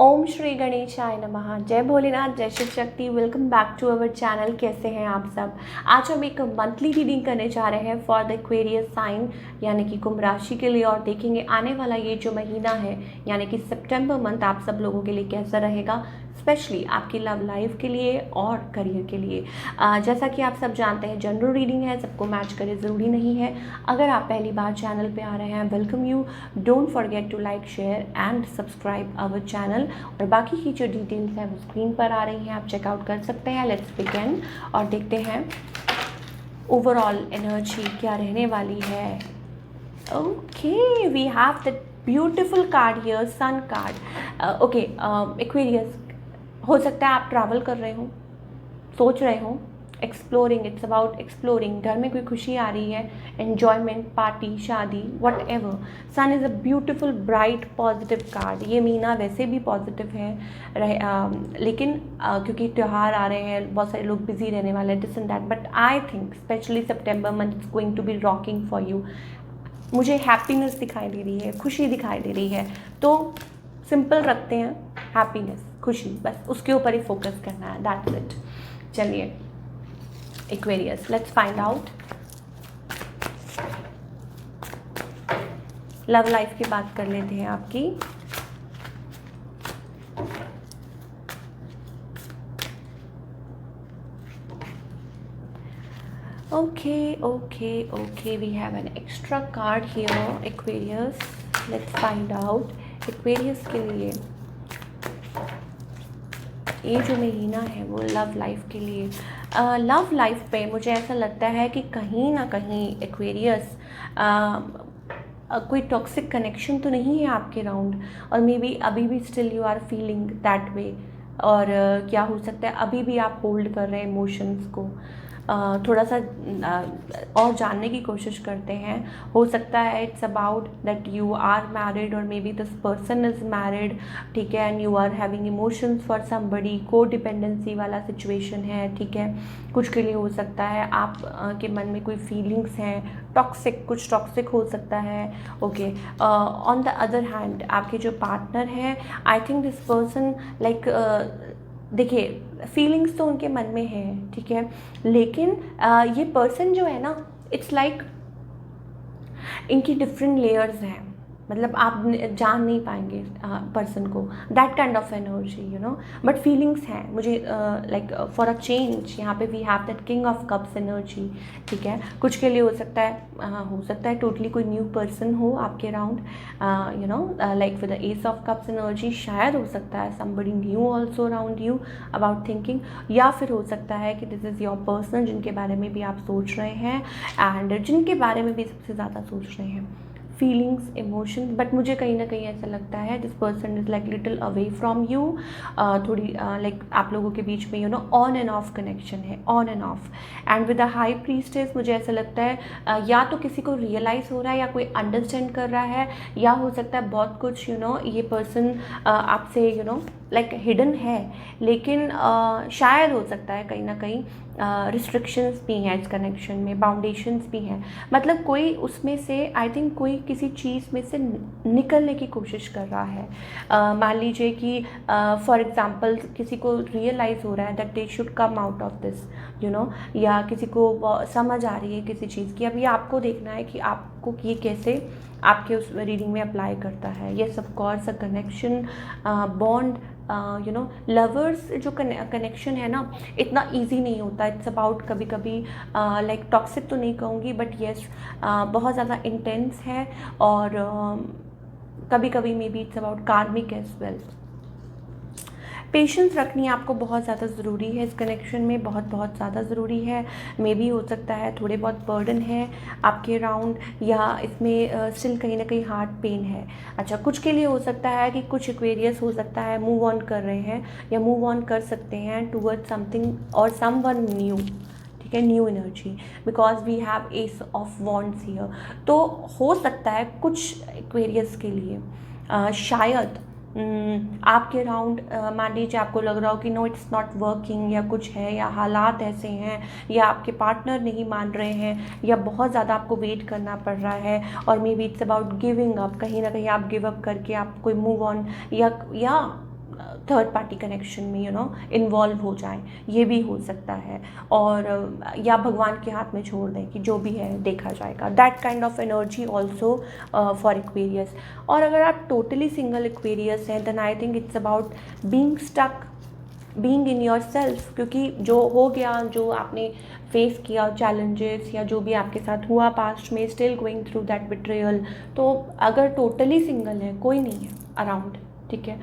ओम श्री गणेशाय नमः। जय भोलेनाथ, जय Shiv Shakti. Welcome back to our channel. कैसे हैं आप सब। आज हम एक मंथली रीडिंग करने जा रहे हैं फॉर द एक्वेरियस साइन यानी कि कुंभ राशि के लिए, और देखेंगे आने वाला ये जो महीना है यानी कि सितंबर मंथ आप सब लोगों के लिए कैसा रहेगा, स्पेशली आपकी लव लाइफ के लिए और करियर के लिए। जैसा कि आप सब जानते हैं जनरल रीडिंग है, सबको मैच करे ज़रूरी नहीं है। अगर आप पहली बार चैनल पे आ रहे हैं, welcome you. Don't forget to like, share and subscribe our channel. और बाकी की जो डिटेल्स हैं वो स्क्रीन पर आ रही हैं, आप चेकआउट कर सकते हैं। लेट्स बिगिन और देखते हैं ओवरऑल एनर्जी क्या रहने वाली है। Okay, we have the beautiful card here, sun card. Okay, Aquarius, हो सकता है आप ट्रैवल कर रहे हो, सोच रहे हो, एक्सप्लोरिंग, इट्स अबाउट एक्सप्लोरिंग। घर में कोई खुशी आ रही है, एन्जॉयमेंट, पार्टी, शादी, whatever. Sun is a beautiful bright positive card. ये महीना वैसे भी पॉजिटिव है लेकिन क्योंकि त्यौहार आ रहे हैं, बहुत सारे लोग बिजी रहने वाले हैं, this and that, but I think specially September month is going to be rocking for you. मुझे हैप्पीनेस दिखाई दे रही है, खुशी दिखाई दे रही है। तो सिंपल रखते हैं, हैप्पीनेस, खुशी, बस उसके ऊपर ही फोकस करना है, दैट्स इट। चलिए Aquarius, let's find out. Love life की बात कर लेते हैं आपकी। Okay, we have an extra card here, Aquarius. Let's find out Aquarius के लिए ये जो महीना है वो लव लाइफ के लिए। लव लाइफ पे मुझे ऐसा लगता है कि कहीं ना कहीं एक्वेरियस कोई टॉक्सिक कनेक्शन तो नहीं है आपके राउंड, और मे बी अभी भी still you are feeling that way. और क्या हो सकता है अभी भी आप होल्ड कर रहे हैं इमोशंस को, थोड़ा सा और जानने की कोशिश करते हैं। हो सकता है it's about that you are married और maybe this person is married, ठीक है, and you are having emotions for somebody, को डिपेंडेंसी वाला सिचुएशन है, ठीक है। कुछ के लिए हो सकता है आप के मन में कोई फीलिंग्स हैं, टॉक्सिक, कुछ टॉक्सिक हो सकता है। Okay, on the other hand आपके जो पार्टनर हैं, I think this person like, देखिए फीलिंग्स तो उनके मन में है, ठीक है, लेकिन ये पर्सन जो है ना, इट्स लाइक इनकी डिफरेंट लेयर्स हैं, मतलब आप जान नहीं पाएंगे पर्सन को, that kind of energy, you know. But feelings हैं मुझे लाइक फॉर अ चेंज। यहाँ पे we have that king of cups energy, ठीक है। कुछ के लिए हो सकता है टोटली कोई न्यू पर्सन हो आपके around, you know, like with the S of cups energy. शायद हो सकता है somebody new also around you about thinking, या फिर हो सकता है कि दिस इज़ योर पर्सन जिनके बारे में भी आप सोच रहे हैं एंड जिनके बारे में भी सबसे ज़्यादा सोच रहे हैं। फीलिंग्स, इमोशंस, बट मुझे कहीं ना कहीं ऐसा लगता है this person is like little away from you. थोड़ी लाइक आप लोगों के बीच में, you know, on and off connection है, on and off. And with the high priestess मुझे ऐसा लगता है या तो किसी को रियलाइज़ हो रहा है या कोई अंडरस्टैंड कर रहा है, या हो सकता है बहुत कुछ, यू नो, ये पर्सन आपसे, यू नो, लाइक हिडन है, लेकिन शायद हो सकता है कहीं ना कहीं रिस्ट्रिक्शंस भी हैं इस कनेक्शन में, बाउंडेशंस भी हैं। मतलब कोई उसमें से, आई थिंक कोई किसी चीज़ में से निकलने की कोशिश कर रहा है। मान लीजिए कि फॉर एग्जांपल किसी को रियलाइज़ हो रहा है that they should come out of this, you know, या किसी को समझ आ रही है किसी चीज़ की। अभी आपको देखना है कि आपको ये कैसे आपके उस रीडिंग में अप्लाई करता है। Yes, of course, a connection, bond, you know, lovers जो कनेक्शन है ना, इतना इजी नहीं होता। इट्स अबाउट कभी कभी लाइक टॉक्सिक तो नहीं कहूँगी, बट येस बहुत ज़्यादा इंटेंस है, और कभी कभी मे बी इट्स अबाउट कार्मिक एज वेल। पेशेंस रखनी आपको बहुत ज़्यादा ज़रूरी है इस कनेक्शन में, बहुत बहुत ज़्यादा ज़रूरी है। मे बी हो सकता है थोड़े बहुत बर्डन है आपके अराउंड, या इसमें स्टिल कहीं ना कहीं हार्ट पेन है। अच्छा, कुछ के लिए हो सकता है कि कुछ एक्वेरियस हो सकता है मूव ऑन कर रहे हैं या मूव ऑन कर सकते हैं टूवर्ड समथिंग और समवन न्यू, ठीक है, new energy, because we have ace of wands here. तो हो सकता है कुछ एक्वेरियस के लिए शायद आपके अराउंड मान लीजिए आपको लग रहा हो कि नो इट्स नॉट वर्किंग, या कुछ है, या हालात ऐसे हैं, या आपके पार्टनर नहीं मान रहे हैं, या बहुत ज़्यादा आपको वेट करना पड़ रहा है, और maybe it's about giving up. कहीं ना कहीं आप गिव अप करके आप कोई मूव ऑन, या थर्ड पार्टी कनेक्शन में इन्वॉल्व हो जाएं, ये भी हो सकता है। और या भगवान के हाथ में छोड़ दें कि जो भी है देखा जाएगा, that kind of energy also for Aquarius. और अगर आप टोटली सिंगल एक्वेरियस हैं, then I think it's about being stuck, being in your self, क्योंकि जो हो गया, जो आपने फेस किया चैलेंजेस या जो भी आपके साथ हुआ पास्ट में, still going through that betrayal. तो अगर टोटली सिंगल है, कोई नहीं है अराउंड, ठीक है,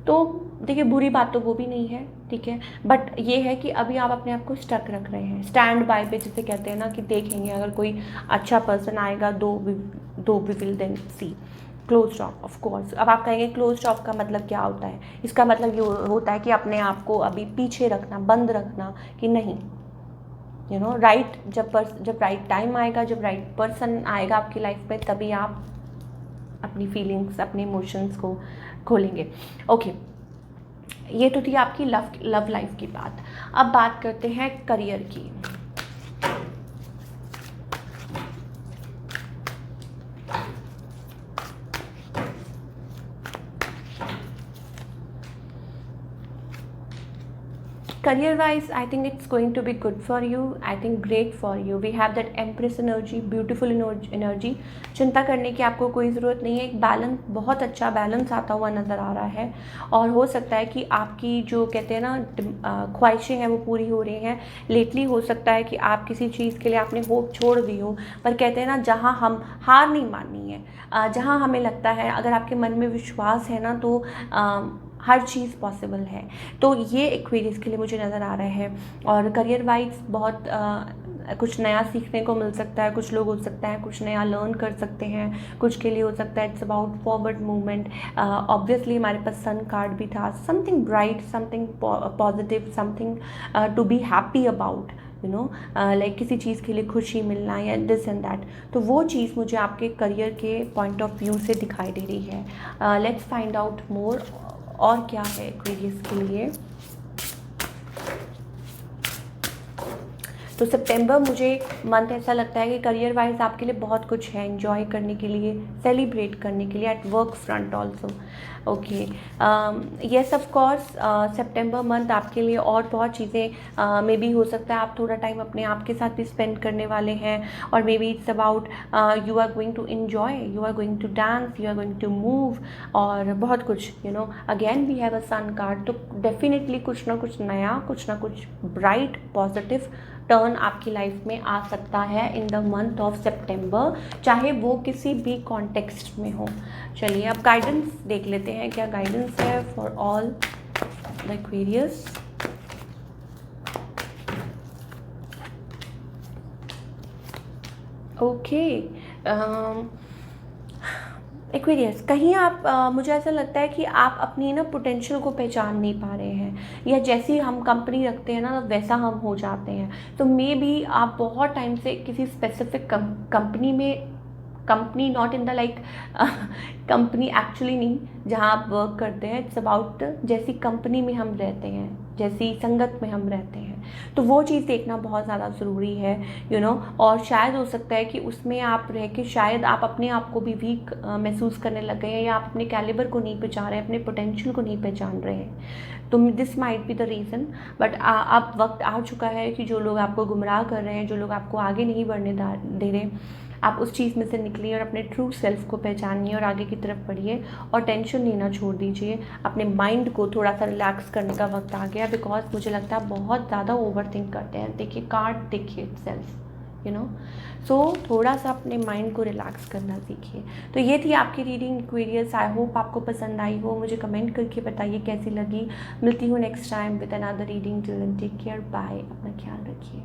तो देखिए बुरी बात तो वो भी नहीं है, ठीक है, बट ये है कि अभी आप अपने आप को स्टक रख रहे हैं, स्टैंड बाय पे जिसे कहते हैं ना, कि देखेंगे अगर कोई अच्छा पर्सन आएगा though we will then see. Close off, of course. अब आप कहेंगे क्लोज ऑफ का मतलब क्या होता है? इसका मतलब ये होता है कि अपने आप को अभी पीछे रखना, बंद रखना, कि नहीं राइट, जब राइट टाइम आएगा, जब राइट पर्सन आएगा आपकी लाइफ में, तभी आप अपनी फीलिंग्स, अपने इमोशंस को खोलेंगे। ओके, ये तो थी आपकी लव लाइफ की बात। अब बात करते हैं करियर की। Career wise, I think it's going to be good for you. I think great for you. We have that Empress energy, beautiful energy. चिंता करने की आपको कोई ज़रूरत नहीं है। एक बैलेंस, बहुत अच्छा बैलेंस आता हुआ नज़र आ रहा है। और हो सकता है कि आपकी जो कहते हैं ना ख्वाहिशें हैं वो पूरी हो रही हैं। लेटली हो सकता है कि आप किसी चीज़ के लिए आपने होप छोड़ दी हो, पर कहते हैं ना, जहाँ हम हार नहीं माननी है, जहाँ हमें लगता है, अगर आपके मन में विश्वास है ना, तो हर चीज़ पॉसिबल है। तो ये एक्वेरियस के लिए मुझे नज़र आ रहा है। और करियर वाइज बहुत कुछ नया सीखने को मिल सकता है। कुछ लोग हो सकता है कुछ नया लर्न कर सकते हैं, कुछ के लिए हो सकता है it's about forward movement. Obviously हमारे पास सन कार्ड भी था, something bright, something positive, something to be happy about, like किसी चीज़ के लिए खुशी मिलना या दिस एंड दैट। तो वो चीज़ मुझे आपके करियर के पॉइंट ऑफ व्यू से दिखाई दे रही है। लेट्स फाइंड आउट मोर, और क्या है एक्वेरियस के लिए। तो सितंबर मुझे मंथ ऐसा लगता है कि करियर वाइज आपके लिए बहुत कुछ है एंजॉय करने के लिए, सेलिब्रेट करने के लिए, at work front also. Okay, yes of course September month आपके लिए और बहुत चीज़ें मे बी हो सकता है आप थोड़ा टाइम अपने आप के साथ भी स्पेंड करने वाले हैं। और maybe it's about you are going to enjoy, you are going to dance, you are going to move, और बहुत कुछ again we have a sun card. तो डेफिनेटली कुछ ना कुछ नया, कुछ ना कुछ ब्राइट पॉजिटिव टर्न आपकी लाइफ में आ सकता है in the month of September, चाहे वो किसी भी कॉन्टेक्स्ट में हो। चलिए अब गाइडेंस देख लेते हैं, क्या गाइडेंस है for all the Aquarius. Okay, Aquarius, कहीं आप मुझे ऐसा लगता है कि आप अपनी ना पोटेंशियल को पहचान नहीं पा रहे हैं, या जैसी हम कंपनी रखते हैं ना वैसा हम हो जाते हैं। तो मे बी आप बहुत टाइम से किसी स्पेसिफिक कंपनी में, company not in the like company actually नहीं जहाँ आप वर्क करते हैं, इट्स अबाउट जैसी कंपनी में हम रहते हैं, जैसी संगत में हम रहते हैं। तो वो चीज़ देखना बहुत ज़्यादा ज़रूरी है और शायद हो सकता है कि उसमें आप रह के शायद आप अपने आप को भी वीक महसूस करने लग गए हैं, या आप अपने कैलिबर को नहीं पहचान रहे, अपने पोटेंशियल को नहीं पहचान रहे हैं। तो this might be the reason. But अब वक्त आ चुका है कि जो लोग आपको गुमराह कर रहे हैं, जो लोग आपको आगे नहीं बढ़ने दे रहे, आप उस चीज़ में से निकलिए और अपने ट्रू सेल्फ को पहचानिए और आगे की तरफ बढ़िए, और टेंशन लेना छोड़ दीजिए। अपने माइंड को थोड़ा सा रिलैक्स करने का वक्त आ गया, बिकॉज मुझे लगता है बहुत ज़्यादा ओवर थिंक करते हैं। देखिए कार्ड, देखिए सेल्फ सो थोड़ा सा अपने माइंड को रिलैक्स करना सीखिए। तो ये थी आपकी रीडिंग एक्वेरियस। आई होप आपको पसंद आई हो। मुझे कमेंट करके बताइए कैसी लगी। मिलती हूँ next time with another reading. Till then take care, bye, अपना ख्याल रखिए।